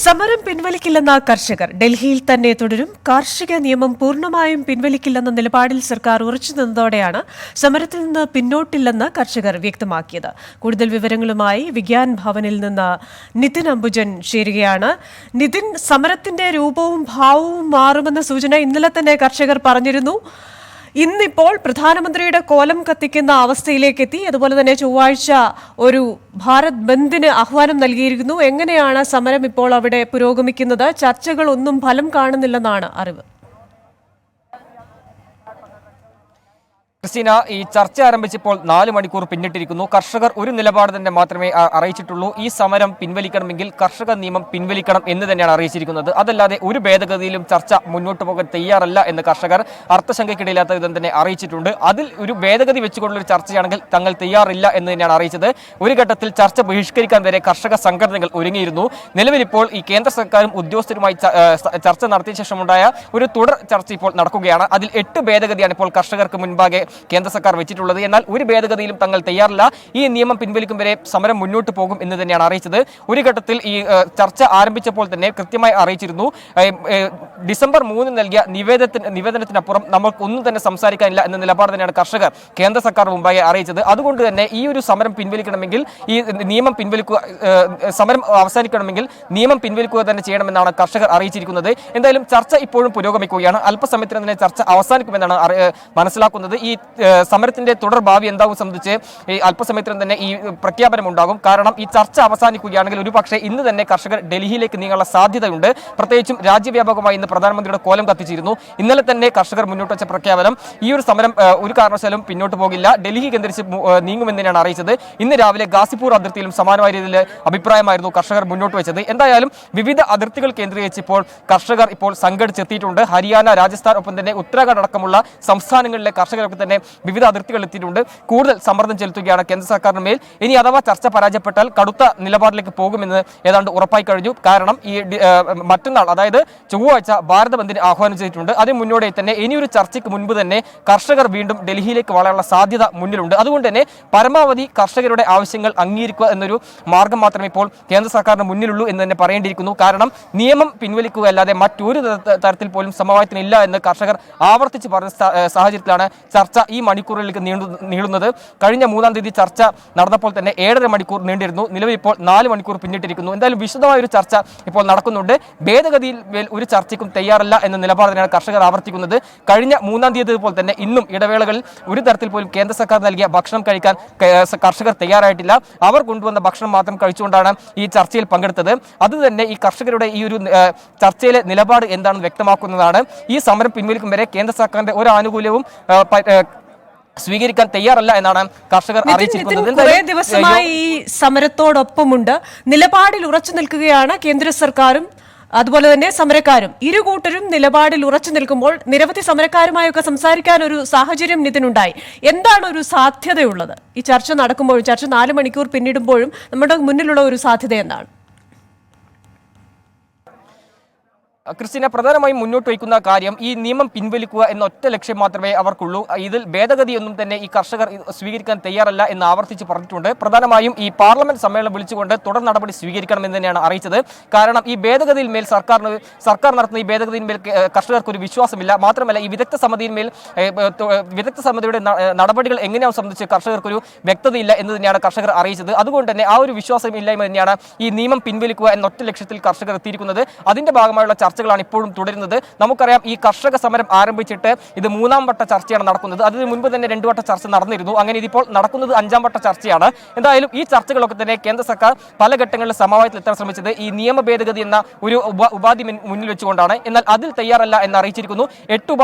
സമരം പിൻവലിക്കില്ലെന്ന കർഷകർ ഡൽഹിയിൽ തന്നെ തുടരും. കാർഷിക നിയമം പൂർണ്ണമായും പിൻവലിക്കില്ലെന്ന നിലപാടിൽ സർക്കാർ ഉറച്ചു നിന്നതോടെയാണ് സമരത്തിൽ നിന്ന് പിന്നോട്ടില്ലെന്ന് കർഷകർ വ്യക്തമാക്കിയത്. കൂടുതൽ വിവരങ്ങളുമായി വിഗ്യാൻ ഭവനിൽ നിന്ന് നിതിൻ അംബുജൻ ചേരുകയാണ്. നിതിൻ, സമരത്തിന്റെ രൂപവും ഭാവവും മാറുമെന്ന സൂചന ഇന്നലെ തന്നെ കർഷകർ പറഞ്ഞിരുന്നു. ഇന്നിപ്പോൾ പ്രധാനമന്ത്രിയുടെ കോലം കത്തിക്കുന്ന അവസ്ഥയിലേക്ക് എത്തി. അതുപോലെ തന്നെ ചൊവ്വാഴ്ച ഒരു ഭാരത് ബന്ദിന് ആഹ്വാനം നൽകിയിരിക്കുന്നു. എങ്ങനെയാണ് സമരം ഇപ്പോൾ അവിടെ പുരോഗമിക്കുന്നത്? ചർച്ചകളൊന്നും ഫലം കാണുന്നില്ലെന്നാണ് അറിവ്. ക്രിസ്റ്റീന, ഈ ചർച്ച ആരംഭിച്ചപ്പോൾ 4 മണിക്കൂർ പിന്നിട്ടിരിക്കുന്നു. കർഷകർ ഒരു നിലപാട് തന്നെ മാത്രമേ അറിയിച്ചിട്ടുള്ളൂ. ഈ സമരം പിൻവലിക്കണമെങ്കിൽ കർഷക നിയമം പിൻവലിക്കണം എന്ന് തന്നെയാണ് അറിയിച്ചിരിക്കുന്നത്. അതല്ലാതെ ഒരു ഭേദഗതിയിലും ചർച്ച മുന്നോട്ട് പോകാൻ തയ്യാറല്ല എന്ന് കർഷകർ അർത്ഥശങ്കയ്ക്കിടയില്ലാത്ത വിധം തന്നെ അറിയിച്ചിട്ടുണ്ട്. അതിൽ ഒരു ഭേദഗതി വെച്ചുകൊണ്ടുള്ള ഒരു ചർച്ചയാണെങ്കിൽ തങ്ങൾ തയ്യാറില്ല എന്ന് തന്നെയാണ് അറിയിച്ചത്. ഒരു ഘട്ടത്തിൽ ചർച്ച ബഹിഷ്കരിക്കാൻ വരെ കർഷക സംഘടനകൾ ഒരുങ്ങിയിരുന്നു. നിലവിലിപ്പോൾ ഈ കേന്ദ്ര സർക്കാരും ഉദ്യോഗസ്ഥരുമായി ചർച്ച നടത്തിയ ശേഷമുണ്ടായ ഒരു തുടർ ചർച്ച ഇപ്പോൾ നടക്കുകയാണ്. അതിൽ 8 ഭേദഗതിയാണ് ഇപ്പോൾ കർഷകർക്ക് മുൻപാകെ കേന്ദ്ര സർക്കാർ വെച്ചിട്ടുള്ളത്. എന്നാൽ ഒരു ഭേദഗതിയിലും തങ്ങൾ തയ്യാറില്ല. ഈ നിയമം പിൻവലിക്കും വരെ സമരം മുന്നോട്ട് പോകും എന്ന് തന്നെയാണ് അറിയിച്ചത്. ഒരു ഘട്ടത്തിൽ ഈ ചർച്ച ആരംഭിച്ചപ്പോൾ തന്നെ കൃത്യമായി അറിയിച്ചിരുന്നു, ഡിസംബർ 3 നൽകിയ നിവേദനത്തിനപ്പുറം നമുക്കൊന്നും തന്നെ സംസാരിക്കാനില്ല എന്ന നിലപാട് തന്നെയാണ് കർഷകർ കേന്ദ്ര സർക്കാർ മുമ്പാകെ അറിയിച്ചത്. അതുകൊണ്ട് തന്നെ ഈ ഒരു സമരം പിൻവലിക്കണമെങ്കിൽ ഈ നിയമം പിൻവലിക്കുക, സമരം അവസാനിക്കണമെങ്കിൽ നിയമം പിൻവലിക്കുക തന്നെ ചെയ്യണമെന്നാണ് കർഷകർ അറിയിച്ചിരിക്കുന്നത്. എന്തായാലും ചർച്ച ഇപ്പോഴും പുരോഗമിക്കുകയാണ്. അല്പസമയത്തിന് തന്നെ ചർച്ച അവസാനിക്കുമെന്നാണ് മനസ്സിലാക്കുന്നത്. ഈ സമരത്തിന്റെ തുടർ ഭാവി എന്താവും സംബന്ധിച്ച് ഈ അല്പസമയത്തിനും തന്നെ ഈ പ്രഖ്യാപനം ഉണ്ടാകും. കാരണം ഈ ചർച്ച അവസാനിക്കുകയാണെങ്കിൽ ഒരു പക്ഷേ ഇന്ന് തന്നെ കർഷകർ ഡൽഹിയിലേക്ക് നീങ്ങാനുള്ള സാധ്യതയുണ്ട്. പ്രത്യേകിച്ചും രാജ്യവ്യാപകമായി ഇന്ന് പ്രധാനമന്ത്രിയുടെ കോലം കത്തിച്ചിരുന്നു. ഇന്നലെ തന്നെ കർഷകർ മുന്നോട്ട് വെച്ച പ്രഖ്യാപനം ഈ ഒരു സമരം ഒരു കാരണവശാലും പിന്നോട്ട് പോകില്ല, ഡൽഹി കേന്ദ്രീകരിച്ച് നീങ്ങുമെന്ന് തന്നെയാണ് അറിയിച്ചത്. ഇന്ന് രാവിലെ ഗാസിപൂർ അതിർത്തിയിലും സമാനമായ രീതിയിൽ അഭിപ്രായമായിരുന്നു കർഷകർ മുന്നോട്ട് വെച്ചത്. എന്തായാലും വിവിധ അതിർത്തികൾ കേന്ദ്രീകരിച്ച് ഇപ്പോൾ കർഷകർ ഇപ്പോൾ സംഘടിച്ചെത്തിയിട്ടുണ്ട്. ഹരിയാന, രാജസ്ഥാൻ, ഒപ്പം തന്നെ ഉത്തരാഖണ്ഡ് അടക്കമുള്ള സംസ്ഥാനങ്ങളിലെ കർഷകരൊക്കെ തന്നെ വിവിധ അതിർത്തികൾ എത്തിയിട്ടുണ്ട്. കൂടുതൽ സമ്മർദ്ദം ചെലുത്തുകയാണ് കേന്ദ്ര സർക്കാരിന് മേൽ. ഇനി അഥവാ ചർച്ച പരാജയപ്പെട്ടാൽ കടുത്ത നിലപാടിലേക്ക് പോകുമെന്ന് ഏതാണ്ട് ഉറപ്പായി കഴിഞ്ഞു. കാരണം ഈ മറ്റന്നാൾ, അതായത് ചൊവ്വാഴ്ച ഭാരത് ബന്ദിന് ആഹ്വാനം ചെയ്തിട്ടുണ്ട്. അതിന് മുന്നോടിയായി തന്നെ ഇനിയൊരു ചർച്ചയ്ക്ക് മുൻപ് തന്നെ കർഷകർ വീണ്ടും ഡൽഹിയിലേക്ക് വളരാനുള്ള സാധ്യത മുന്നിലുണ്ട്. അതുകൊണ്ട് തന്നെ പരമാവധി കർഷകരുടെ ആവശ്യങ്ങൾ അംഗീകരിക്കുക എന്നൊരു മാർഗം മാത്രമേ ഇപ്പോൾ കേന്ദ്ര സർക്കാരിന് മുന്നിലുള്ളൂ എന്ന് തന്നെ പറയേണ്ടിയിരിക്കുന്നു. കാരണം നിയമം പിൻവലിക്കുക അല്ലാതെ മറ്റൊരു തരത്തിൽ പോലും സമവായത്തിനില്ല എന്ന് കർഷകർ ആവർത്തിച്ച് പറഞ്ഞ സാഹചര്യത്തിലാണ് ചർച്ച ഈ മണിക്കൂറുകളിലേക്ക് നീളുന്നത്. കഴിഞ്ഞ 3-ാം തീയതി ചർച്ച നടന്നപ്പോൾ തന്നെ 7.5 മണിക്കൂർ നീണ്ടിരുന്നു. നിലവിൽ ഇപ്പോൾ 4 മണിക്കൂർ പിന്നിട്ടിരിക്കുന്നു. എന്തായാലും വിശദമായ ഒരു ചർച്ച ഇപ്പോൾ നടക്കുന്നുണ്ട്. ഭേദഗതിയിൽ മേൽ ഒരു ചർച്ചയ്ക്കും തയ്യാറല്ല എന്ന നിലപാട് തന്നെയാണ് കർഷകർ ആവർത്തിക്കുന്നത്. കഴിഞ്ഞ 3-ാം തീയതി പോലെ തന്നെ ഇന്നും ഇടവേളകളിൽ ഒരു തരത്തിൽ പോലും കേന്ദ്ര സർക്കാർ നൽകിയ ഭക്ഷണം കഴിക്കാൻ കർഷകർ തയ്യാറായിട്ടില്ല. അവർ കൊണ്ടുവന്ന ഭക്ഷണം മാത്രം കഴിച്ചുകൊണ്ടാണ് ഈ ചർച്ചയിൽ പങ്കെടുത്തത്. അതുതന്നെ ഈ കർഷകരുടെ ഈ ഒരു ചർച്ചയിലെ നിലപാട് എന്താണെന്ന് വ്യക്തമാക്കുന്നതാണ്. ഈ സമരം പിൻവലിക്കും വരെ കേന്ദ്ര സർക്കാരിന്റെ ഒരു ആനുകൂല്യവും സ്വീകരിക്കാൻ തയ്യാറല്ല എന്നാണ് കർഷകർ അറിയിച്ചിരിക്കുന്നത്. കുറേ ദിവസമായി ഈ സമരത്തോടൊപ്പമുണ്ട്, നിലപാടിൽ ഉറച്ചു നിൽക്കുകയാണ് കേന്ദ്ര സർക്കാരും അതുപോലെ തന്നെ സമരക്കാരും. ഇരുകൂട്ടരും നിലപാടിൽ ഉറച്ചു നിൽക്കുമ്പോൾ നിരവധി സമരക്കാരുമായൊക്കെ സംസാരിക്കാൻ ഒരു സാഹചര്യം ഇതിനുണ്ടായി. എന്താണ് ഒരു സാധ്യതയുള്ളത്? ഈ ചർച്ച നടക്കുമ്പോഴും, ചർച്ച 4 മണിക്കൂർ പിന്നിടുമ്പോഴും നമ്മുടെ മുന്നിലുള്ള ഒരു സാധ്യത എന്താണ്? ക്രിസ്റ്റീന, പ്രധാനമായും മുന്നോട്ട് വയ്ക്കുന്ന കാര്യം ഈ നിയമം പിൻവലിക്കുക എന്ന ഒറ്റ ലക്ഷ്യം മാത്രമേ അവർക്കുള്ളൂ. ഇതിൽ ഭേദഗതിയൊന്നും തന്നെ ഈ കർഷകർ സ്വീകരിക്കാൻ തയ്യാറല്ല എന്ന് ആവർത്തിച്ച് പറഞ്ഞിട്ടുണ്ട്. പ്രധാനമായും ഈ പാർലമെന്റ് സമ്മേളനം വിളിച്ചുകൊണ്ട് തുടർ നടപടി സ്വീകരിക്കണമെന്ന് തന്നെയാണ് അറിയിച്ചത്. കാരണം ഈ ഭേദഗതിയിൽ മേൽ സർക്കാർ നടത്തുന്ന ഈ ഭേദഗതിയിൽ മേൽ കർഷകർക്ക് ഒരു വിശ്വാസമില്ല. മാത്രമല്ല ഈ വിദഗ്ധ സമിതിയുടെ നടപടികൾ എങ്ങനെയാണ് സംബന്ധിച്ച് കർഷകർക്കൊരു വ്യക്തതയില്ല എന്ന് തന്നെയാണ് കർഷകർ അറിയിച്ചത്. അതുകൊണ്ട് തന്നെ ആ ഒരു വിശ്വാസമില്ലായ്മ തന്നെയാണ് ഈ നിയമം പിൻവലിക്കുക എന്ന ഒറ്റ ലക്ഷ്യത്തിൽ കർഷകർ എത്തിയിരിക്കുന്നത്. അതിന്റെ ഭാഗമായുള്ള ചർച്ചകളാണ് ഇപ്പോഴും തുടരുന്നത്. നമുക്കറിയാം ഈ കർഷക സമരം ആരംഭിച്ചിട്ട് ഇത് 3-ാം വട്ട ചർച്ചയാണ് നടക്കുന്നത്. അതിന് മുൻപ് തന്നെ 2 വട്ട ചർച്ച നടന്നിരുന്നു. അങ്ങനെ ഇതിപ്പോൾ നടക്കുന്നത് 5-ാം വട്ട ചർച്ചയാണ്. എന്തായാലും ഈ ചർച്ചകളൊക്കെ തന്നെ കേന്ദ്ര സർക്കാർ പല ഘട്ടങ്ങളിൽ സമവായത്തിൽ എത്താൻ ശ്രമിച്ചത് ഈ നിയമ ഭേദഗതി എന്ന ഒരു ഉപാധി മുന്നിൽ വെച്ചുകൊണ്ടാണ്. എന്നാൽ അതിൽ തയ്യാറല്ല എന്ന് അറിയിച്ചിരിക്കുന്നു. 8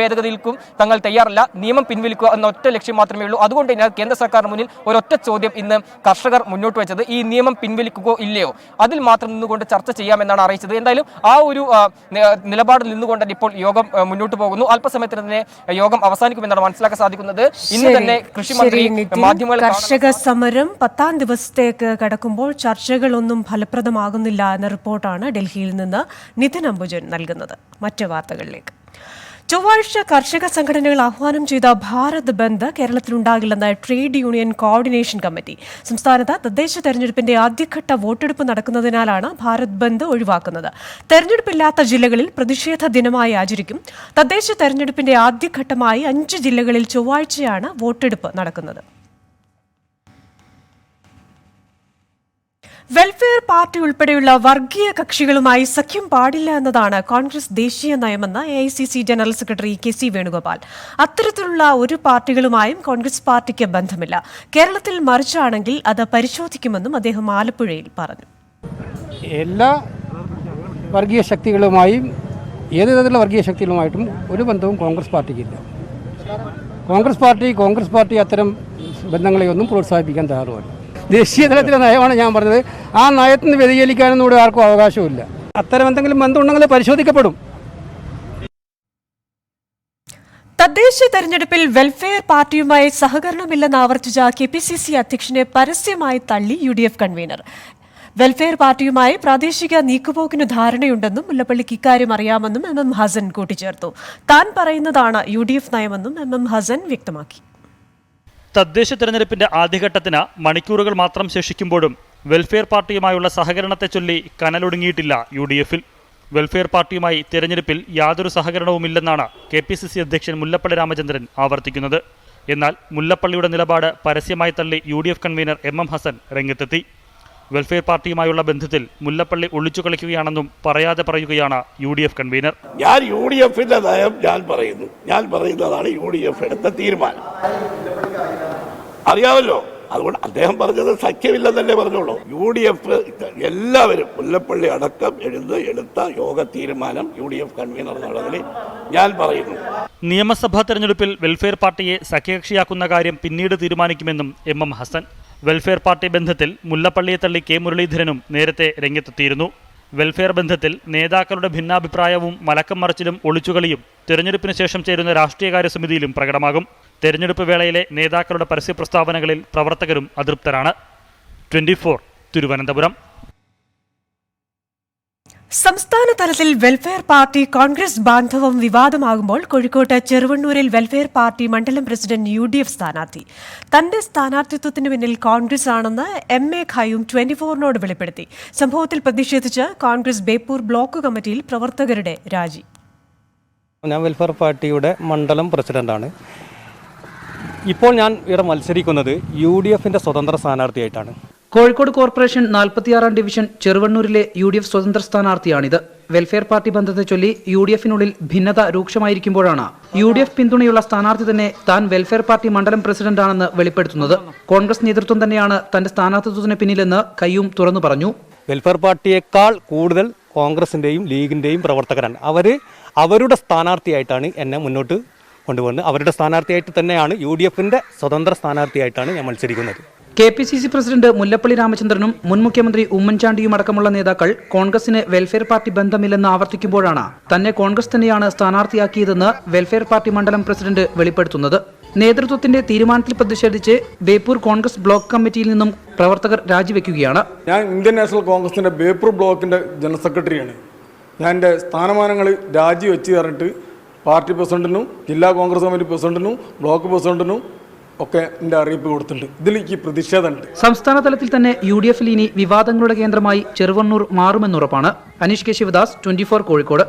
ഭേദഗതികൾക്കും തങ്ങൾ തയ്യാറല്ല, നിയമം പിൻവലിക്കുക എന്ന ഒറ്റ ലക്ഷ്യം മാത്രമേ ഉള്ളൂ. അതുകൊണ്ട് തന്നെ കേന്ദ്ര സർക്കാരിന് മുന്നിൽ ഒരൊറ്റ ചോദ്യം ഇന്ന് കർഷകർ മുന്നോട്ട് വെച്ചത് ഈ നിയമം പിൻവലിക്കുകയോ ഇല്ലയോ, അതിൽ മാത്രം നിന്നുകൊണ്ട് ചർച്ച ചെയ്യാമെന്നാണ് അറിയിച്ചത്. എന്തായാലും ആ ഒരു നിലപാടിൽ നിന്നുകൊണ്ട് തന്നെ ഇപ്പോൾ യോഗം മുന്നോട്ട് പോകുന്നു. അല്പസമയത്തിന് തന്നെ യോഗം അവസാനിക്കുമെന്നാണ് മനസ്സിലാക്കാൻ സാധിക്കുന്നത്. ഇന്ന് തന്നെ കൃഷിമന്ത്രി മാധ്യമങ്ങൾ കർഷക സമരം 10-ാം ദിവസത്തേക്ക് കടക്കുമ്പോൾ ചർച്ചകളൊന്നും ഫലപ്രദമാകുന്നില്ല എന്ന റിപ്പോർട്ടാണ് ഡൽഹിയിൽ നിന്ന് നിതിൻ അംബുജൻ നൽകുന്നത്. മറ്റ് വാർത്തകളിലേക്ക്. ചൊവ്വാഴ്ച കർഷക സംഘടനകൾ ആഹ്വാനം ചെയ്ത ഭാരത് ബന്ദ് കേരളത്തിലുണ്ടാകില്ലെന്ന് ട്രേഡ് യൂണിയൻ കോർഡിനേഷൻ കമ്മിറ്റി. സംസ്ഥാനത്ത് തദ്ദേശ തെരഞ്ഞെടുപ്പിന്റെ ആദ്യഘട്ട വോട്ടെടുപ്പ് നടക്കുന്നതിനാലാണ് ഭാരത് ബന്ദ് ഒഴിവാക്കുന്നത്. തെരഞ്ഞെടുപ്പില്ലാത്ത ജില്ലകളിൽ പ്രതിഷേധ ദിനമായി ആചരിക്കും. തദ്ദേശ തെരഞ്ഞെടുപ്പിന്റെ ആദ്യഘട്ടമായി 5 ജില്ലകളിൽ ചൊവ്വാഴ്ചയാണ് വോട്ടെടുപ്പ് നടക്കുന്നത്. വെൽഫെയർ പാർട്ടി ഉൾപ്പെടെയുള്ള വർഗീയ കക്ഷികളുമായി സഖ്യം പാടില്ല എന്നതാണ് കോൺഗ്രസ് ദേശീയ നയമെന്ന് AICC general secretary KC Venugopal. അത്തരത്തിലുള്ള ഒരു പാർട്ടികളുമായും കോൺഗ്രസ് പാർട്ടിക്ക് ബന്ധമില്ല. കേരളത്തിൽ മറിച്ചാണെങ്കിൽ അത് പരിശോധിക്കുമെന്നും അദ്ദേഹം ആലപ്പുഴയിൽ പറഞ്ഞു. എല്ലാ വർഗീയ ശക്തികളുമായും ഏത് തരത്തിലുള്ള വർഗീയ ശക്തികളുമായിട്ടും ഒരു ബന്ധവും കോൺഗ്രസ് പാർട്ടിക്കില്ല. കോൺഗ്രസ് പാർട്ടി അത്തരം ബന്ധങ്ങളെയൊന്നും പ്രോത്സാഹിപ്പിക്കാൻ തയ്യാറുമല്ല. ദേശീയ തലത്തിലെ നയമാണ് ഞാൻ പറഞ്ഞത്. ആ നയത്തിന് വ്യതിചലിക്കാനൊന്നും ഇവിടെ ആർക്കും അവകാശമില്ല. അത്തരം എന്തെങ്കിലും ബന്ധമുണ്ടെങ്കിൽ പരിശോധിക്കപ്പെടും. തദ്ദേശ തെരഞ്ഞെടുപ്പിൽ വെൽഫെയർ പാർട്ടിയുമായി സഹകരണമില്ലെന്ന് ആവർത്തിച്ച KPCC അധ്യക്ഷനെ പരസ്യമായി തള്ളി UDF കൺവീനർ. വെൽഫെയർ പാർട്ടിയുമായി പ്രാദേശിക നീക്കുപോക്കിന് ധാരണയുണ്ടെന്നും മുല്ലപ്പള്ളിക്ക് ഇക്കാര്യം അറിയാമെന്നും MM ഹസൻ കൂട്ടിച്ചേർത്തു. താൻ പറയുന്നതാണ് UDF നയമെന്നും MM ഹസൻ വ്യക്തമാക്കി. തദ്ദേശ തെരഞ്ഞെടുപ്പിന്റെ ആദ്യഘട്ടത്തിന് മണിക്കൂറുകൾ മാത്രം ശേഷിക്കുമ്പോഴും വെൽഫെയർ പാർട്ടിയുമായുള്ള സഹകരണത്തെ ചൊല്ലി കനലൊടുങ്ങിയിട്ടില്ല UDF-ൽ. വെൽഫെയർ പാർട്ടിയുമായി തെരഞ്ഞെടുപ്പിൽ യാതൊരു സഹകരണവുമില്ലെന്നാണ് KPCC അധ്യക്ഷൻ മുല്ലപ്പള്ളി രാമചന്ദ്രൻ ആവർത്തിക്കുന്നത്. എന്നാൽ മുല്ലപ്പള്ളിയുടെ നിലപാട് പരസ്യമായി തള്ളി UDF കൺവീനർ MM ഹസൻ രംഗത്തെത്തി. വെൽഫെയർ പാർട്ടിയുമായുള്ള ബന്ധത്തിൽ മുല്ലപ്പള്ളി ഒളിച്ചു കളിക്കുകയാണെന്നും പറയാതെ പറയുകയാണ് UDF കൺവീനർ. ഞാൻ UDF-ന്റെ നയം ഞാൻ പറയുന്നതാണ് UDF എടുത്ത തീരുമാനം. അറിയാമല്ലോ. അതുകൊണ്ട് അദ്ദേഹം പറഞ്ഞത് സഖ്യമില്ലെന്നല്ലേ പറഞ്ഞോളൂ. UDF എല്ലാവരും മുല്ലപ്പള്ളി അടക്കം എടുത്ത യോഗ തീരുമാനം UDF കൺവീനർ എന്നുള്ളതിൽ ഞാൻ പറയുന്നു. നിയമസഭാ തെരഞ്ഞെടുപ്പിൽ വെൽഫെയർ പാർട്ടിയെ സഖ്യകക്ഷിയാക്കുന്ന കാര്യം പിന്നീട് തീരുമാനിക്കുമെന്നും MM ഹസൻ. വെൽഫെയർ പാർട്ടി ബന്ധത്തിൽ മുല്ലപ്പള്ളിയെ തള്ളി K മുരളീധരനും നേരത്തെ രംഗത്തെത്തിയിരുന്നു. വെൽഫെയർ ബന്ധത്തിൽ നേതാക്കളുടെ ഭിന്നാഭിപ്രായവും മലക്കം മറിച്ചിലും ഒളിച്ചുകളിയും തെരഞ്ഞെടുപ്പിന് ശേഷം ചേരുന്ന രാഷ്ട്രീയകാര്യ സമിതിയിലും പ്രകടമാകും. തെരഞ്ഞെടുപ്പ് വേളയിലെ നേതാക്കളുടെ പരസ്യ പ്രസ്താവനകളിൽ പ്രവർത്തകരും അതൃപ്തരാണ്. 24 തിരുവനന്തപുരം. സംസ്ഥാന തലത്തിൽ വെൽഫെയർ പാർട്ടി കോൺഗ്രസ് ബാന്ധവം വിവാദമാകുമ്പോൾ കോഴിക്കോട്ട് ചെറുവണ്ണൂരിൽ വെൽഫെയർ പാർട്ടി മണ്ഡലം പ്രസിഡന്റ് UDF സ്ഥാനാർത്ഥി. തന്റെ സ്ഥാനാർത്ഥിത്വത്തിന് പിന്നിൽ കോൺഗ്രസ് ആണെന്ന് MA ഖായും 24-നോട് വെളിപ്പെടുത്തി. സംഭവത്തിൽ പ്രതിഷേധിച്ച് കോൺഗ്രസ് ബേപ്പൂർ ബ്ലോക്ക് കമ്മിറ്റിയിൽ പ്രവർത്തകരുടെ രാജി. ഞാൻ വെൽഫെയർ പാർട്ടിയുടെ മണ്ഡലം പ്രസിഡന്റാണ്. ഇപ്പോൾ ഞാൻ ഇവിടെ മത്സരിക്കുന്നത് UDF-ന്റെ സ്വതന്ത്ര സ്ഥാനാർത്ഥിയായിട്ടാണ്. കോഴിക്കോട് കോർപ്പറേഷൻ 46-ാം ഡിവിഷൻ ചെറുവണ്ണൂരിലെ UDF സ്വതന്ത്ര സ്ഥാനാർത്ഥിയാണിത്. വെൽഫെയർ പാർട്ടി ബന്ധത്തെ ചൊല്ലി UDF-നുള്ളിൽ ഭിന്നത രൂക്ഷമായിരിക്കുമ്പോഴാണ് UDF പിന്തുണയുള്ള സ്ഥാനാർത്ഥി തന്നെ താൻ വെൽഫെയർ പാർട്ടി മണ്ഡലം പ്രസിഡന്റാണെന്ന് വെളിപ്പെടുത്തുന്നത്. കോൺഗ്രസ് നേതൃത്വം തന്നെയാണ് തന്റെ സ്ഥാനാർത്ഥിത്വത്തിന് പിന്നിലെന്ന് കയ്യൂം തുറന്നു പറഞ്ഞു. വെൽഫെയർ പാർട്ടിയേക്കാൾ കൂടുതൽ കോൺഗ്രസിന്റെയും ലീഗിന്റെയും പ്രവർത്തകരാണ്. അവരുടെ സ്ഥാനാർത്ഥിയായിട്ടാണ് എന്നെ മുന്നോട്ട് കൊണ്ടുപോകുന്നത്. അവരുടെ സ്ഥാനാർത്ഥിയായിട്ട് തന്നെയാണ് UDF-ന്റെ സ്വതന്ത്ര സ്ഥാനാർത്ഥിയായിട്ടാണ് ഞാൻ മത്സരിക്കുന്നത്. KPCC പ്രസിഡന്റ് മുല്ലപ്പള്ളി രാമചന്ദ്രനും മുൻ മുഖ്യമന്ത്രി ഉമ്മൻചാണ്ടിയും അടക്കമുള്ള നേതാക്കൾ കോൺഗ്രസിന് വെൽഫെയർ പാർട്ടി ബന്ധമില്ലെന്ന് ആവർത്തിക്കുമ്പോഴാണ് തന്നെ കോൺഗ്രസ് തന്നെയാണ് സ്ഥാനാർത്ഥിയാക്കിയതെന്ന് വെൽഫെയർ പാർട്ടി മണ്ഡലം പ്രസിഡന്റ് വെളിപ്പെടുത്തുന്നത്. നേതൃത്വത്തിന്റെ തീരുമാനത്തിൽ പ്രതിഷേധിച്ച് ബേപ്പൂർ കോൺഗ്രസ് ബ്ലോക്ക് കമ്മിറ്റിയിൽ നിന്നും പ്രവർത്തകർ രാജിവെക്കുകയാണ്. ഞാൻ ഇന്ത്യൻ നാഷണൽ കോൺഗ്രസിന്റെ ബേപ്പൂർ ബ്ലോക്കിന്റെ ജനറൽ സെക്രട്ടറിയാണ്. ഞാൻ എൻ്റെ സ്ഥാനമാനങ്ങൾ രാജിവെച്ച് പറഞ്ഞിട്ട് പാർട്ടി പ്രസിഡന്റിനും ജില്ലാ കോൺഗ്രസ് കമ്മിറ്റി പ്രസിഡന്റിനും ബ്ലോക്ക് പ്രസിഡന്റിനും ഒക്കെ എൻ്റെ അറിയിപ്പ് കൊടുത്തിട്ടുണ്ട്. ഇതിലേക്ക് പ്രതിഷേധമുണ്ട്. സംസ്ഥാന തലത്തിൽ തന്നെ UDF-ൽ ഇനി വിവാദങ്ങളുടെ കേന്ദ്രമായി ചെറുവണ്ണൂർ മാറുമെന്നുറപ്പാണ്. അനീഷ് K ശിവദാസ്, 24 കോഴിക്കോട്.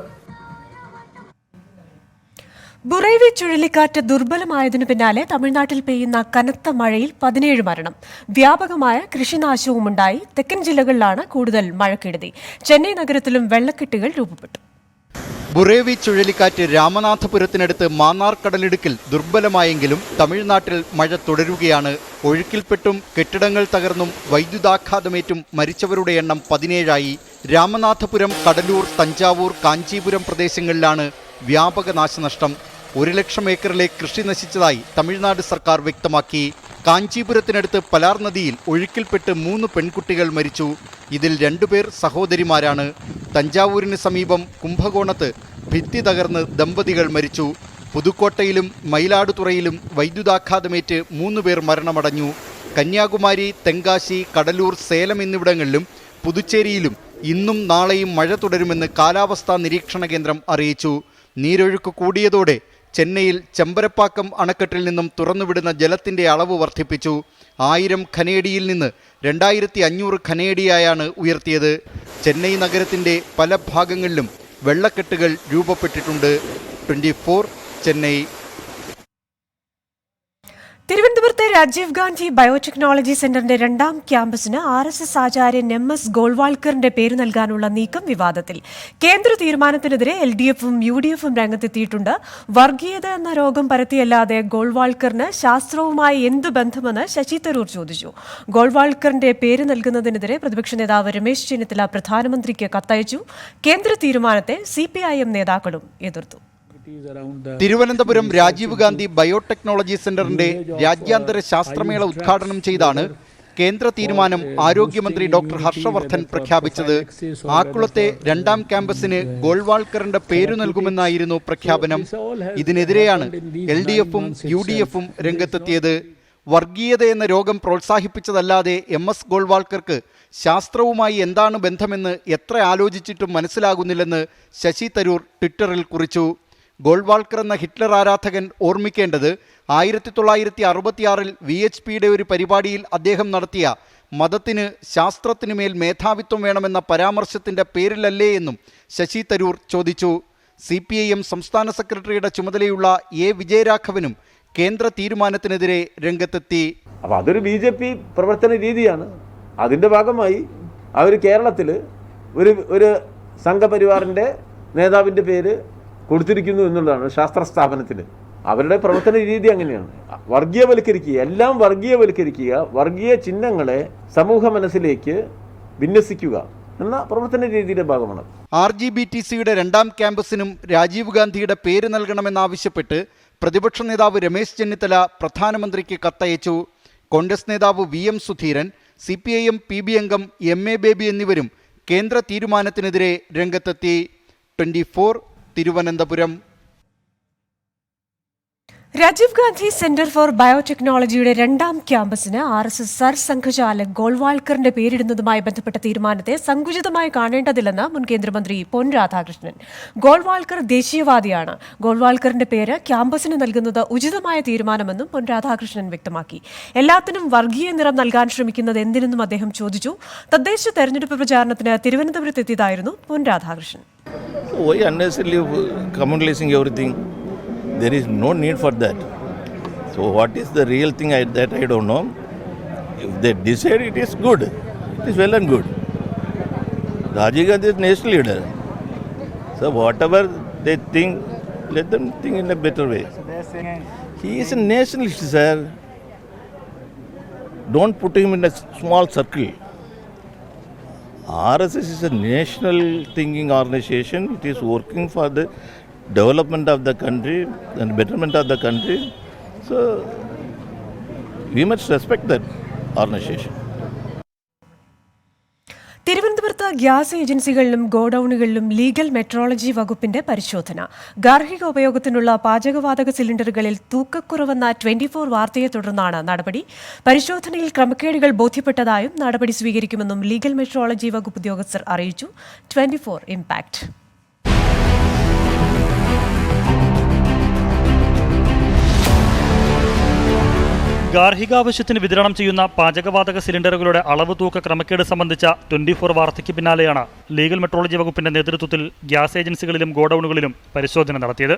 ബുറൈവി ചുഴലിക്കാറ്റ് ദുർബലമായതിനു പിന്നാലെ തമിഴ്നാട്ടിൽ പെയ്യുന്ന കനത്ത മഴയിൽ 17 മരണം. വ്യാപകമായ കൃഷിനാശവുമുണ്ടായി. തെക്കൻ ജില്ലകളിലാണ് കൂടുതൽ മഴക്കെടുതി. ചെന്നൈ നഗരത്തിലും വെള്ളക്കെട്ടുകൾ രൂപപ്പെട്ടു. ബുറേവി ചുഴലിക്കാറ്റ് രാമനാഥപുരത്തിനടുത്ത് മാന്നാർ കടലിടുക്കിൽ ദുർബലമായെങ്കിലും തമിഴ്നാട്ടിൽ മഴ തുടരുകയാണ്. ഒഴുക്കിൽപ്പെട്ടും കെട്ടിടങ്ങൾ തകർന്നും വൈദ്യുതാഘാതമേറ്റും മരിച്ചവരുടെ എണ്ണം 17ആയി. രാമനാഥപുരം, കടലൂർ, തഞ്ചാവൂർ, കാഞ്ചീപുരം പ്രദേശങ്ങളിലാണ് വ്യാപക നാശനഷ്ടം. 1 ലക്ഷം ഏക്കറിലെ കൃഷി നശിച്ചതായി തമിഴ്നാട് സർക്കാർ വ്യക്തമാക്കി. കാഞ്ചീപുരത്തിനടുത്ത് പലാർ നദിയിൽ ഒഴുക്കിൽപ്പെട്ട് 3 പെൺകുട്ടികൾ മരിച്ചു. ഇതിൽ 2 പേർ സഹോദരിമാരാണ്. തഞ്ചാവൂരിന് സമീപം കുംഭകോണത്ത് ഭിത്തി തകർന്ന് ദമ്പതികൾ മരിച്ചു. പുതുക്കോട്ടയിലും മയിലാടുതുറയിലും വൈദ്യുതാഘാതമേറ്റ് 3 പേർ മരണമടഞ്ഞു. കന്യാകുമാരി, തെങ്കാശി, കടലൂർ, സേലം എന്നിവിടങ്ങളിലും പുതുച്ചേരിയിലും ഇന്നും നാളെയും മഴ തുടരുമെന്ന് കാലാവസ്ഥാ നിരീക്ഷണ കേന്ദ്രം അറിയിച്ചു. നീരൊഴുക്ക് കൂടിയതോടെ ചെന്നൈയിൽ ചെമ്പരപ്പാക്കം അണക്കെട്ടിൽ നിന്നും തുറന്നുവിടുന്ന ജലത്തിൻ്റെ അളവ് വർദ്ധിപ്പിച്ചു. 1000 ഘനയടിയിൽ നിന്ന് 2500 ഘനയടിയായാണ് ഉയർത്തിയത്. ചെന്നൈ നഗരത്തിൻ്റെ പല ഭാഗങ്ങളിലും വെള്ളക്കെട്ടുകൾ രൂപപ്പെട്ടിട്ടുണ്ട്. 24 ചെന്നൈ. തിരുവനന്തപുരത്തെ രാജീവ് ഗാന്ധി ബയോടെക്നോളജി സെന്ററിന്റെ 2ാം ക്യാമ്പസിന് RSS ആചാര്യൻ MS ഗോൾവാൾക്കറിന്റെ പേര് നൽകാനുള്ള നീക്കം വിവാദത്തിൽ. കേന്ദ്ര തീരുമാനത്തിനെതിരെ LDFും UDFും രംഗത്തെത്തിയിട്ടുണ്ട്. വർഗീയത എന്ന രോഗം പരത്തിയല്ലാതെ ഗോൾവാൾക്കറിന് ശാസ്ത്രവുമായി എന്ത് ബന്ധമെന്ന് ശശി തരൂർ ചോദിച്ചു. ഗോൾവാൾക്കറിന്റെ പേര് നൽകുന്നതിനെതിരെ പ്രതിപക്ഷ നേതാവ് രമേശ് ചെന്നിത്തല പ്രധാനമന്ത്രിക്ക് കത്തയച്ചു. കേന്ദ്ര തീരുമാനത്തെ CPIM നേതാക്കളും എതിർത്തു. തിരുവനന്തപുരം രാജീവ് ഗാന്ധി ബയോടെക്നോളജി സെന്ററിന്റെ രാജ്യാന്തര ശാസ്ത്രമേള ഉദ്ഘാടനം ചെയ്താണ് കേന്ദ്ര തീരുമാനം ആരോഗ്യമന്ത്രി ഡോക്ടർ ഹർഷവർദ്ധൻ പ്രഖ്യാപിച്ചത്. ആക്കുളത്തെ 2ാം ക്യാമ്പസിന് ഗോൾവാൾക്കറിന്റെ പേരു നൽകുമെന്നായിരുന്നു പ്രഖ്യാപനം. ഇതിനെതിരെയാണ് LDFും UDFും രംഗത്തെത്തിയത്. വർഗീയത എന്ന രോഗം പ്രോത്സാഹിപ്പിച്ചതല്ലാതെ MS ഗോൾവാൾക്കർക്ക് ശാസ്ത്രവുമായി എന്താണ് ബന്ധമെന്ന് എത്ര ആലോചിച്ചിട്ടും മനസ്സിലാകുന്നില്ലെന്ന് ശശി തരൂർ ട്വിറ്ററിൽ കുറിച്ചു. ഗോൾവാൾക്കർ എന്ന ഹിറ്റ്ലർ ആരാധകൻ ഓർമ്മിക്കേണ്ടത് 1966 VHPയുടെ ഒരു പരിപാടിയിൽ അദ്ദേഹം നടത്തിയ മതത്തിന് ശാസ്ത്രത്തിനുമേൽ മേധാവിത്വം വേണമെന്ന പരാമർശത്തിൻ്റെ പേരിലല്ലേ എന്നും ശശി തരൂർ ചോദിച്ചു. CPIM സംസ്ഥാന സെക്രട്ടറിയുടെ ചുമതലയുള്ള A വിജയരാഘവനും കേന്ദ്ര തീരുമാനത്തിനെതിരെ രംഗത്തെത്തി. അപ്പോൾ അതൊരു BJP പ്രവർത്തന രീതിയാണ്. അതിൻ്റെ ഭാഗമായി അവർ കേരളത്തിൽ ഒരു സംഘപരിവാറിൻ്റെ നേതാവിൻ്റെ പേര് കൊടുത്തിരിക്കുന്നു എന്നുള്ളതാണ് ശാസ്ത്ര സ്ഥാപനത്തിന്. അവരുടെ പ്രവർത്തന രീതി അങ്ങനെയാണ്. വർഗീയവൽക്കരിക്കുക, എല്ലാം വർഗീയവൽക്കരിക്കുക, വർഗീയ ചിഹ്നങ്ങളെ സമൂഹ മനസ്സിലേക്ക് വിന്യസിക്കുക എന്ന പ്രവർത്തന രീതിയുടെ ഭാഗമാണ്. RGBTCയുടെ 2ാം ക്യാമ്പസിനും രാജീവ് ഗാന്ധിയുടെ പേര് നൽകണമെന്നാവശ്യപ്പെട്ട് പ്രതിപക്ഷ നേതാവ് രമേശ് ചെന്നിത്തല പ്രധാനമന്ത്രിക്ക് കത്തയച്ചു. കോൺഗ്രസ് നേതാവ് VM സുധീരൻ, CPIM PB അംഗം MA ബേബി എന്നിവരും കേന്ദ്ര തീരുമാനത്തിനെതിരെ രംഗത്തെത്തി. 24 തിരുവനന്തപുരം. രാജീവ് ഗാന്ധി സെന്റർ ഫോർ ബയോടെക്നോളജിയുടെ 2ാം ക്യാമ്പസിന് RSS സർസംഘചാലക് ഗോൾവാൾക്കറിന്റെ പേരിടുന്നതുമായി ബന്ധപ്പെട്ട തീരുമാനത്തെ സങ്കുചിതമായി കാണേണ്ടതില്ലെന്ന് മുൻ കേന്ദ്രമന്ത്രി പൊൻ രാധാകൃഷ്ണൻ. ഗോൾവാൾക്കർ ദേശീയവാദിയാണ്. ഗോൾവാൾക്കറിന്റെ പേര് ക്യാമ്പസിന് നൽകുന്നത് ഉചിതമായ തീരുമാനമെന്നും പൊൻ രാധാകൃഷ്ണൻ വ്യക്തമാക്കി. എല്ലാത്തിനും വർഗീയ നിറം നൽകാൻ ശ്രമിക്കുന്നത് എന്തിനെന്നും അദ്ദേഹം ചോദിച്ചു. തദ്ദേശ തെരഞ്ഞെടുപ്പ് പ്രചാരണത്തിന് തിരുവനന്തപുരത്തെത്തിയതായിരുന്നു Pon Radhakrishnan. Why unnecessarily communalizing everything? There is no need for that. So what is the real thing that I don't know. If they decide it is good, it is well and good. Rajiv Gandhi is national leader. So whatever they think, let them think in a better way. He is a nationalist, sir. Don't put him in a small circle. RSS is a national thinking organization. It is working for the development of the country and betterment of the country. So we must respect that organization. തിരുവനന്തപുരത്ത് gas ഏജൻസികളിലും ഗോഡൌണുകളിലും legal metrology വകുപ്പിന്റെ പരിശോധന. ഗാർഹിക ഉപയോഗത്തിനുള്ള പാചകവാതക സിലിണ്ടറുകളിൽ തൂക്കക്കുറവെന്ന 24 വാർത്തയെ തുടർന്നാണ് നടപടി. പരിശോധനയിൽ ക്രമക്കേടുകൾ ബോധ്യപ്പെട്ടതായും നടപടി സ്വീകരിക്കുമെന്നും ലീഗൽ മെട്രോളജി വകുപ്പ് ഉദ്യോഗസ്ഥർ അറിയിച്ചു. 24 ഇംപാക്ട്. ഗാർഹികാവശ്യത്തിന് വിതരണം ചെയ്യുന്ന പാചകവാതക സിലിണ്ടറുകളുടെ അളവ് തൂക്ക ക്രമക്കേട് സംബന്ധിച്ച 24 വാർത്തയ്ക്ക് പിന്നാലെയാണ് ലീഗൽ മെട്രോളജി വകുപ്പിന്റെ നേതൃത്വത്തിൽ ഗ്യാസ് ഏജൻസികളിലും ഗോഡൌണുകളിലും പരിശോധന നടത്തിയത്.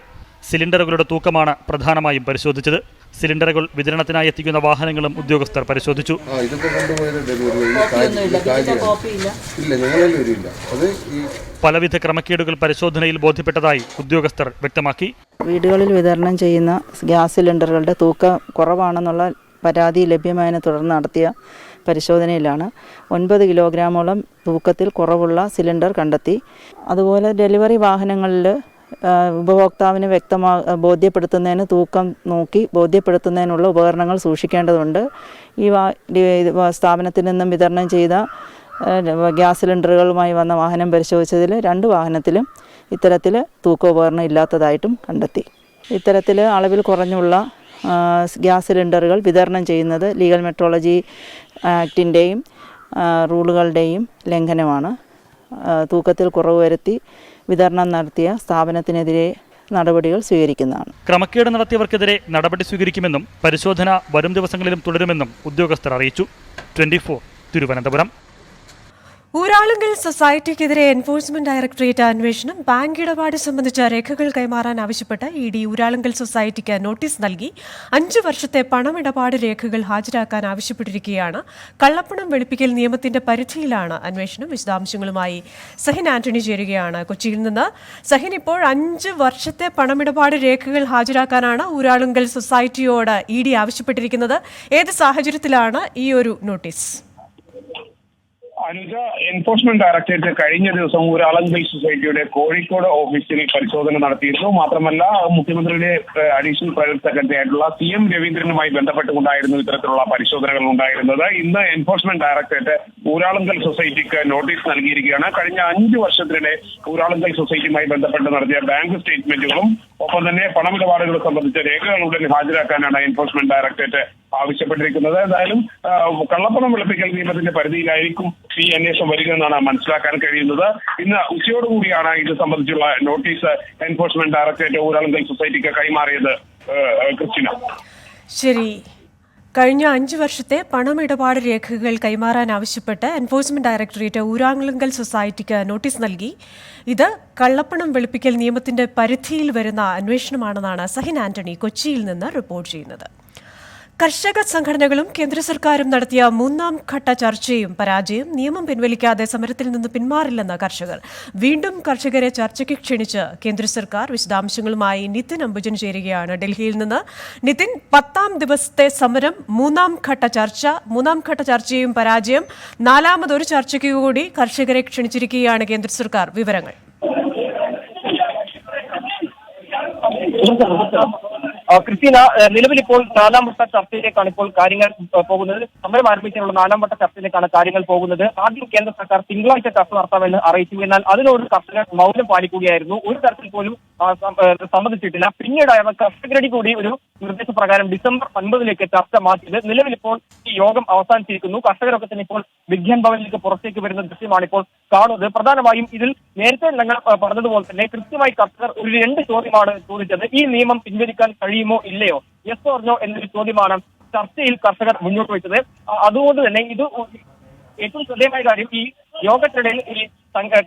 സിലിണ്ടറുകളുടെ തൂക്കമാണ് പ്രധാനമായും പരിശോധിച്ചത്. സിലിണ്ടറുകൾ വിതരണത്തിനായി എത്തിക്കുന്ന വാഹനങ്ങളും ഉദ്യോഗസ്ഥർ പരിശോധിച്ചു. പലവിധ ക്രമക്കേടുകൾ പരിശോധനയിൽ ബോധ്യപ്പെട്ടതായി ഉദ്യോഗസ്ഥർ വ്യക്തമാക്കി. വീടുകളിൽ വിതരണം ചെയ്യുന്ന ഗ്യാസ് സിലിണ്ടറുകളുടെ തൂക്കം കുറവാണെന്നുള്ള പരാതി ലഭ്യമായതിനെ തുടർന്ന് നടത്തിയ പരിശോധനയിലാണ് 9 കിലോഗ്രാമോളം തൂക്കത്തിൽ കുറവുള്ള സിലിണ്ടർ കണ്ടെത്തി. അതുപോലെ ഡെലിവറി വാഹനങ്ങളിൽ ഉപഭോക്താവിന് ബോധ്യപ്പെടുത്തുന്നതിന് തൂക്കം നോക്കി ബോധ്യപ്പെടുത്തുന്നതിനുള്ള ഉപകരണങ്ങൾ സൂക്ഷിക്കേണ്ടതുണ്ട്. ഈ സ്ഥാപനത്തിൽ നിന്നും വിതരണം ചെയ്ത ഗ്യാസ് സിലിണ്ടറുകളുമായി വന്ന വാഹനം പരിശോധിച്ചതിൽ 2 വാഹനത്തിലും ഇത്തരത്തിൽ തൂക്കോപകരണം ഇല്ലാത്തതായിട്ടും കണ്ടെത്തി. ഇത്തരത്തിൽ അളവിൽ കുറഞ്ഞുള്ള ഗ്യാസ് സിലിണ്ടറുകൾ വിതരണം ചെയ്യുന്നത് ലീഗൽ മെട്രോളജി ആക്ടിൻ്റെയും റൂളുകളുടെയും ലംഘനമാണ്. തൂക്കത്തിൽ കുറവ് വരുത്തി വിതരണം നടത്തിയ സ്ഥാപനത്തിനെതിരെ നടപടികൾ സ്വീകരിക്കുന്നതാണ്. ക്രമക്കേട് നടത്തിയവർക്കെതിരെ നടപടി സ്വീകരിക്കുമെന്നും പരിശോധന വരും ദിവസങ്ങളിലും തുടരുമെന്നും ഉദ്യോഗസ്ഥർ അറിയിച്ചു. 24 തിരുവനന്തപുരം. ഊരാളുങ്കൽ സൊസൈറ്റിക്കെതിരെ എൻഫോഴ്സ്മെന്റ് ഡയറക്ടറേറ്റ് അന്വേഷണം. ബാങ്ക് ഇടപാട് സംബന്ധിച്ച രേഖകൾ കൈമാറാൻ ആവശ്യപ്പെട്ട് ED ഊരാളുങ്കൽ സൊസൈറ്റിക്ക് നോട്ടീസ് നൽകി. 5 വർഷത്തെ പണമിടപാട് രേഖകൾ ഹാജരാക്കാൻ ആവശ്യപ്പെട്ടിരിക്കുകയാണ്. കള്ളപ്പണം വെളുപ്പിക്കൽ നിയമത്തിന്റെ പരിധിയിലാണ് അന്വേഷണം. വിശദാംശങ്ങളുമായി സഹിൻ ആന്റണി ചേരുകയാണ് കൊച്ചിയിൽ നിന്ന്. സഹിൻ, ഇപ്പോൾ 5 വർഷത്തെ പണമിടപാട് രേഖകൾ ഹാജരാക്കാനാണ് ഊരാളുങ്കൽ സൊസൈറ്റിയോട് ED ആവശ്യപ്പെട്ടിരിക്കുന്നത്. ഏത് സാഹചര്യത്തിലാണ് ഈ ഒരു നോട്ടീസ്? അനുജ, എൻഫോഴ്സ്മെന്റ് ഡയറക്ടറേറ്റ് കഴിഞ്ഞ ദിവസം ഊരാളുങ്കൽ സൊസൈറ്റിയുടെ കോഴിക്കോട് ഓഫീസിൽ പരിശോധന നടത്തിയിരുന്നു. മാത്രമല്ല, മുഖ്യമന്ത്രിയുടെ അഡീഷണൽ പ്രൈവറ്റ് സെക്രട്ടറി ആയിട്ടുള്ള CM രവീന്ദ്രനുമായി ബന്ധപ്പെട്ടുകൊണ്ടായിരുന്നു ഇത്തരത്തിലുള്ള പരിശോധനകൾ ഉണ്ടായിരുന്നത്. ഇന്ന് എൻഫോഴ്സ്മെന്റ് ഡയറക്ടറേറ്റ് ഊരാളുങ്കൽ സൊസൈറ്റിക്ക് നോട്ടീസ് നൽകിയിരിക്കുകയാണ്. കഴിഞ്ഞ 5 വർഷത്തിനിടെ ഊരാളുങ്കൽ സൊസൈറ്റിയുമായി ബന്ധപ്പെട്ട് നടത്തിയ ബാങ്ക് സ്റ്റേറ്റ്മെന്റുകളും ഒപ്പം തന്നെ പണമിടപാടുകൾ സംബന്ധിച്ച രേഖകൾ ഉടൻ ഹാജരാക്കാനാണ് എൻഫോഴ്സ്മെന്റ് ഡയറക്ടറേറ്റ് ആവശ്യപ്പെട്ടിരിക്കുന്നത്. എന്തായാലും കള്ളപ്പണം വെളുപ്പിക്കൽ നിയമത്തിന്റെ പരിധിയിലായിരിക്കും ഈ അന്വേഷണം വരിക എന്നാണ് മനസ്സിലാക്കാൻ കഴിയുന്നത്. ഇന്ന് ഉച്ചയോടുകൂടിയാണ് ഇത് സംബന്ധിച്ചുള്ള നോട്ടീസ് എൻഫോഴ്സ്മെന്റ് ഡയറക്ടറേറ്റ് ഊരാളുങ്കൽ സൊസൈറ്റിക്ക് കൈമാറിയത്. ക്രിസ്റ്റിന, ശരി. കഴിഞ്ഞ 5 വർഷത്തെ പണമിടപാട് രേഖകൾ കൈമാറാൻ ആവശ്യപ്പെട്ട് എൻഫോഴ്സ്മെന്റ് ഡയറക്ടറേറ്റ് ഊരാളുങ്കൽ സൊസൈറ്റിക്ക് നോട്ടീസ് നൽകി. ഇത് കള്ളപ്പണം വെളുപ്പിക്കൽ നിയമത്തിന്റെ പരിധിയിൽ വരുന്ന അന്വേഷണമാണെന്നാണ് സഹിൻ ആന്റണി കൊച്ചിയിൽ നിന്ന് റിപ്പോർട്ട് ചെയ്യുന്നത്. കർഷക സംഘടനകളും കേന്ദ്ര സർക്കാരും നടത്തിയ 3ാം ഘട്ട ചർച്ചയും പരാജയം. നിയമം പിൻവലിക്കാതെ സമരത്തിൽ നിന്ന് പിന്മാറില്ലെന്ന് കർഷകർ. വീണ്ടും കർഷകരെ ചർച്ചയ്ക്ക് ക്ഷണിച്ച് കേന്ദ്ര സർക്കാർ. വിശദാംശങ്ങളുമായി നിതിൻ അംബുജൻ ചേരുകയാണ് ഡൽഹിയിൽ നിന്ന്. നിതിൻ, 10ാം ദിവസത്തെ സമരം, 3ാം ഘട്ട ചർച്ചയും പരാജയം. 4ാമതൊരു ചർച്ചയ്ക്ക് കൂടി കർഷകരെ ക്ഷണിച്ചിരിക്കുകയാണ് കേന്ദ്ര സർക്കാർ. വിവരങ്ങൾ. ക്രിസ്റ്റീന, നിലവിലിപ്പോൾ 4ാം വട്ട ചർച്ചയിലേക്കാണ് ഇപ്പോൾ കാര്യങ്ങൾ പോകുന്നത്. സമരം ആരംഭിക്കാനുള്ള 4ാം വട്ട ചർച്ചയിലേക്കാണ് കാര്യങ്ങൾ പോകുന്നത്. ആദ്യം കേന്ദ്ര സർക്കാർ തിങ്കളാഴ്ച ചർച്ച നടത്താമെന്ന് അറിയിച്ചു. എന്നാൽ അതിനോട് കർഷകർ മൗനം പാലിക്കുകയായിരുന്നു. ഒരു തരത്തിൽ പോലും സമ്മതിച്ചിട്ടില്ല. പിന്നീടാണ് കർഷകരുടെ കൂടി ഒരു നിർദ്ദേശപ്രകാരം ഡിസംബർ 9 ചർച്ച മാറ്റിയത്. നിലവിലിപ്പോൾ ഈ യോഗം അവസാനിച്ചിരിക്കുന്നു. കർഷകരൊക്കെ തന്നെ ഇപ്പോൾ വിജ്ഞാൻ ഭവനിലേക്ക് പുറത്തേക്ക് വരുന്ന ദൃശ്യമാണ് ഇപ്പോൾ കാണുന്നത്. പ്രധാനമായും ഇതിൽ നേരത്തെ ഞങ്ങൾ പറഞ്ഞതുപോലെ തന്നെ കൃത്യമായി കർഷകർ ഒരു 2 ചോദ്യമാണ് ചോദിച്ചത്. ഈ നിയമം പിൻവലിക്കാൻ കഴിയുമോ ഇല്ലയോ, യെസ് ഓർ നോ എന്നൊരു ചോദ്യമാണ് ചർച്ചയിൽ കർഷകർ മുന്നോട്ട് വെച്ചത്. അതുകൊണ്ട് തന്നെ ഇത് ഏറ്റവും ശ്രദ്ധേയമായ കാര്യം, ഈ യോഗത്തിനിടയിൽ ഈ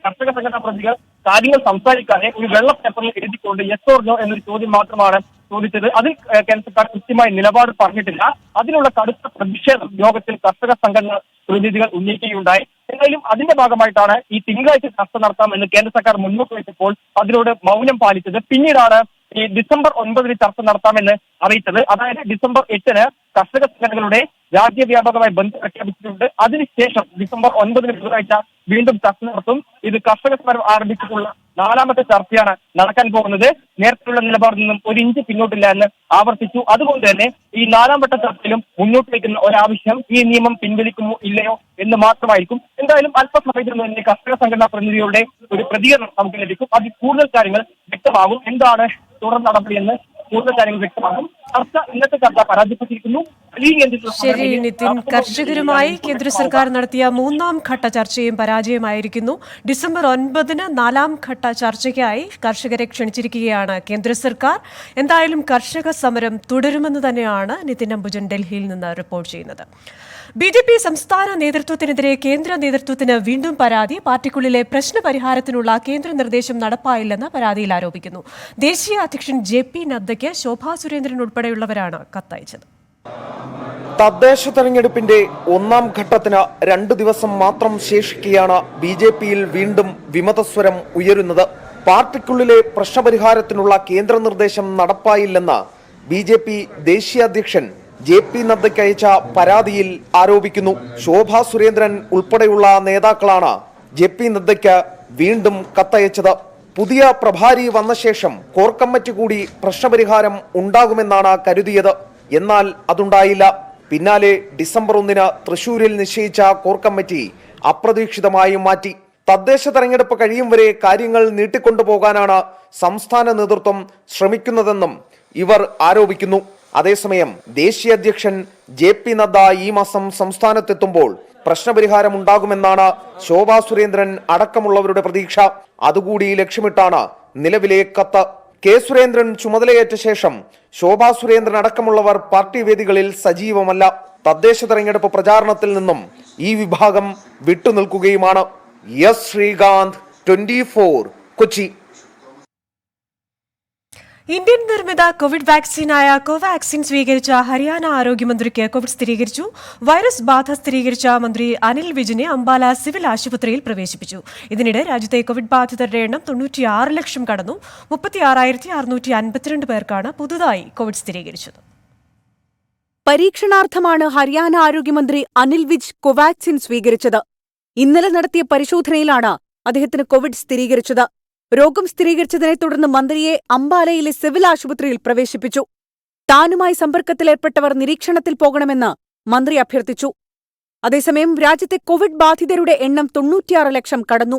കർഷക സംഘടനാ പ്രതികൾ കാര്യങ്ങൾ സംസാരിക്കാതെ ഒരു വെള്ള പേപ്പറിൽ എഴുതിക്കൊണ്ട് യെസ് ഓർ നോ എന്നൊരു ചോദ്യം മാത്രമാണ് ചോദിച്ചത്. അതിൽ കേന്ദ്ര സർക്കാർ കൃത്യമായ നിലപാട് പറഞ്ഞിട്ടില്ല. അതിനുള്ള കടുത്ത പ്രതിഷേധം യോഗത്തിൽ കർഷക സംഘടനാ പ്രതിനിധികൾ ഉന്നയിക്കുകയുണ്ടായി. എന്തായാലും അതിന്റെ ഭാഗമായിട്ടാണ് ഈ തിങ്കളാഴ്ച ചർച്ച നടത്താമെന്ന് കേന്ദ്ര സർക്കാർ മുന്നോട്ട് വെച്ചപ്പോൾ അതിനോട് മൗനം പാലിച്ചത്. പിന്നീടാണ് ഈ ഡിസംബർ 9 ചർച്ച നടത്താമെന്ന് അറിയിച്ചത്. അതായത് ഡിസംബർ 8 കർഷക സംഘടനകളുടെ രാജ്യവ്യാപകമായി ബന്ദ് പ്രഖ്യാപിച്ചിട്ടുണ്ട്. അതിനുശേഷം ഡിസംബർ 9 ബുധനാഴ്ച വീണ്ടും ചർച്ച നടത്തും. ഇത് കർഷക സമരം ആരംഭിച്ചിട്ടുള്ള 4ാമത്തെ ചർച്ചയാണ് നടക്കാൻ പോകുന്നത്. നേരത്തെയുള്ള നിലപാടിൽ നിന്നും 1 ഇഞ്ച് പിന്നോട്ടില്ല എന്ന് ആവർത്തിച്ചു. അതുകൊണ്ട് തന്നെ ഈ 4ാം വട്ട ചർച്ചയിലും മുന്നോട്ട് വയ്ക്കുന്ന ഒരാവശ്യം ഈ നിയമം പിൻവലിക്കുമോ ഇല്ലയോ എന്ന് മാത്രമായിരിക്കും. എന്തായാലും അല്പസമയത്തിൽ തന്നെ കർഷക സംഘടനാ പ്രതിനിധികളുടെ ഒരു പ്രതികരണം നമുക്ക് ലഭിക്കും. അതിൽ കൂടുതൽ കാര്യങ്ങൾ വ്യക്തമാകും. എന്താണ് തുടർ നടപടിയെന്ന് കൂടുതൽ കാര്യങ്ങൾ വ്യക്തമാകും. ചർച്ച ഇന്നത്തെ ചർച്ച പരാജയപ്പെട്ടിരിക്കുന്നു. ശരി നിതിൻ, കർഷകരുമായി കേന്ദ്ര സർക്കാർ നടത്തിയ 3ാം ഘട്ട ചർച്ചയും പരാജയമായിരിക്കുന്നു. ഡിസംബർ 9 4ാം ഘട്ട ചർച്ചയ്ക്കായി കർഷകരെ ക്ഷണിച്ചിരിക്കുകയാണ് കേന്ദ്ര സർക്കാർ. എന്തായാലും കർഷക സമരം തുടരുമെന്ന് തന്നെയാണ് നിതിൻ അംബുജൻ ഡൽഹിയിൽ നിന്ന് റിപ്പോർട്ട് ചെയ്യുന്നത്. BJP സംസ്ഥാന നേതൃത്വത്തിനെതിരെ കേന്ദ്ര നേതൃത്വത്തിന് വീണ്ടും പരാതി. പാർട്ടിക്കുള്ളിലെ പ്രശ്നപരിഹാരത്തിനുള്ള കേന്ദ്ര നിർദ്ദേശം നടപ്പായില്ലെന്ന് പരാതിയിൽ ആരോപിക്കുന്നു. ദേശീയ അധ്യക്ഷൻ JP നദ്ദയ്ക്ക് ശോഭാ സുരേന്ദ്രൻ ഉൾപ്പെടെയുള്ളവരാണ് കത്തയച്ചത്. തദ്ദേശ തെരഞ്ഞെടുപ്പിന്റെ 1ാം ഘട്ടത്തിന് 2 ദിവസം മാത്രം ശേഷിക്കെയാണ് BJPയിൽ വീണ്ടും വിമതസ്വരം ഉയരുന്നത്. പാർട്ടിക്കുള്ളിലെ പ്രശ്നപരിഹാരത്തിനുള്ള കേന്ദ്ര നിർദ്ദേശം നടപ്പായില്ലെന്ന് BJP ദേശീയ അധ്യക്ഷൻ JP നദ്ദയ്ക്ക് അയച്ച പരാതിയിൽ ആരോപിക്കുന്നു. ശോഭാ സുരേന്ദ്രൻ ഉൾപ്പെടെയുള്ള നേതാക്കളാണ് JP നദ്ദയ്ക്ക് വീണ്ടും കത്തയച്ചത്. പുതിയ പ്രഭാരി വന്ന ശേഷം കോർ കമ്മിറ്റി കൂടി പ്രശ്നപരിഹാരം ഉണ്ടാകുമെന്നാണ് കരുതിയത്. എന്നാൽ അതുണ്ടായില്ല. പിന്നാലെ ഡിസംബർ 1 തൃശൂരിൽ നിശ്ചയിച്ച കോർ കമ്മിറ്റി അപ്രതീക്ഷിതമായി മാറ്റി. തദ്ദേശ തെരഞ്ഞെടുപ്പ് കഴിയും വരെ കാര്യങ്ങൾ നീട്ടിക്കൊണ്ടുപോകാനാണ് സംസ്ഥാന നേതൃത്വം ശ്രമിക്കുന്നതെന്നും ഇവർ ആരോപിക്കുന്നു. അതേസമയം ദേശീയ അധ്യക്ഷൻ JP നദ്ദ ഈ മാസം സംസ്ഥാനത്തെത്തുമ്പോൾ പ്രശ്നപരിഹാരം ഉണ്ടാകുമെന്നാണ് ശോഭാ സുരേന്ദ്രൻ അടക്കമുള്ളവരുടെ പ്രതീക്ഷ. അതുകൂടി ലക്ഷ്യമിട്ടാണ് നിലവിലെ കത്ത്. കെ സുരേന്ദ്രൻ ചുമതലയേറ്റ ശേഷം ശോഭാ സുരേന്ദ്രൻ അടക്കമുള്ളവർ പാർട്ടി വേദികളിൽ സജീവമല്ല. തദ്ദേശ തെരഞ്ഞെടുപ്പ് പ്രചാരണത്തിൽ നിന്നും ഈ വിഭാഗം വിട്ടുനിൽക്കുകയുമാണ്. എസ് ശ്രീകാന്ത്, 24, കൊച്ചി. ഇന്ത്യൻ നിർമ്മിത കോവിഡ് വാക്സിനായ കോവാക്സിൻ സ്വീകരിച്ച ഹരിയാന ആരോഗ്യമന്ത്രിക്ക് കോവിഡ് സ്ഥിരീകരിച്ചു. വൈറസ് ബാധ സ്ഥിരീകരിച്ച മന്ത്രി അനിൽ വിജിനെ അംബാല സിവിൽ ആശുപത്രിയിൽ പ്രവേശിപ്പിച്ചു. ഇതിനിടെ രാജ്യത്തെ കോവിഡ് ബാധിതരുടെ എണ്ണം 96 ലക്ഷം കടന്നു. 36,652 പേർക്കാണ് പുതുതായി കോവിഡ് സ്ഥിരീകരിച്ചത്. പരീക്ഷണാർത്ഥമാണ് ഹരിയാന ആരോഗ്യമന്ത്രി അനിൽ വിജ് കോവാക്സിൻ സ്വീകരിച്ചത്. ഇന്നലെ നടത്തിയ പരിശോധനയിലാണ് അദ്ദേഹത്തിന് കോവിഡ് സ്ഥിരീകരിച്ചത്. രോഗം സ്ഥിരീകരിച്ചതിനെ തുടർന്ന് മന്ത്രിയെ അംബാലയിലെ സിവിൽ ആശുപത്രിയിൽ പ്രവേശിപ്പിച്ചു. താനുമായി സമ്പർക്കത്തിലേർപ്പെട്ടവർ നിരീക്ഷണത്തിൽ പോകണമെന്ന് മന്ത്രി അഭ്യർത്ഥിച്ചു. അതേസമയം രാജ്യത്തെ കോവിഡ് ബാധിതരുടെ എണ്ണം 96 ലക്ഷം കടന്നു.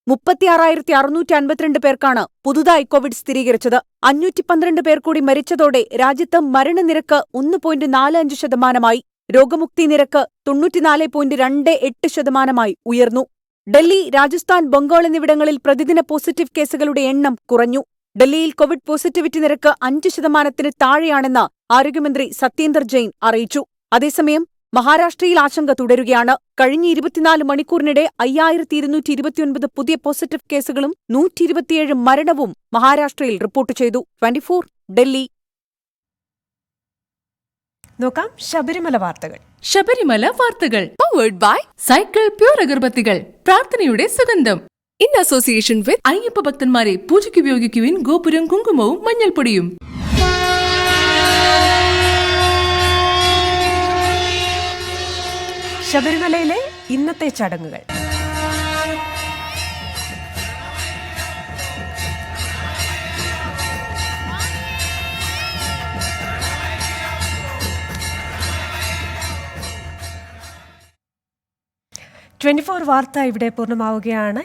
36,652 പേർക്കാണ് പുതുതായി കോവിഡ് സ്ഥിരീകരിച്ചത്. 512 പേർ കൂടി മരിച്ചതോടെ രാജ്യത്ത് മരണനിരക്ക് 1.45%. രോഗമുക്തി നിരക്ക് 94.28% ഉയർന്നു. ഡൽഹി, രാജസ്ഥാൻ, ബംഗാൾ എന്നിവിടങ്ങളിൽ പ്രതിദിന പോസിറ്റീവ് കേസുകളുടെ എണ്ണം കുറഞ്ഞു. ഡൽഹിയിൽ കോവിഡ് പോസിറ്റിവിറ്റി നിരക്ക് 5% താഴെയാണെന്ന് ആരോഗ്യമന്ത്രി സത്യേന്ദർ ജെയിൻ അറിയിച്ചു. അതേസമയം മഹാരാഷ്ട്രയിൽ ആശങ്ക തുടരുകയാണ്. കഴിഞ്ഞ 24 മണിക്കൂറിനിടെ 5229 പുതിയ പോസിറ്റീവ് കേസുകളും 127 മരണവും മഹാരാഷ്ട്രയിൽ റിപ്പോർട്ട് ചെയ്തു. 24, ഡൽഹി. നോക്കാം ശബരിമല വാർത്തകൾ. ശബരിമല വാർത്തകൾ പവേർഡ് ബൈ സൈക്കിൾ പ്യൂർ അഗർബത്തികൾ, പ്രാർത്ഥനയുടെ സുഗന്ധം. ഇൻ അസോസിയേഷൻ വിത്ത് അയ്യപ്പ ഭക്തന്മാരെ പൂജയ്ക്ക് ഉപയോഗിക്കുവിൻ ഗോപുരം കുങ്കുമവും മഞ്ഞൾപ്പൊടിയും. ശബരിമലയിലെ ഇന്നത്തെ ചടങ്ങുകൾ. ട്വന്റി 24 വാർത്ത ഇവിടെ പൂർണ്ണമാവുകയാണ്.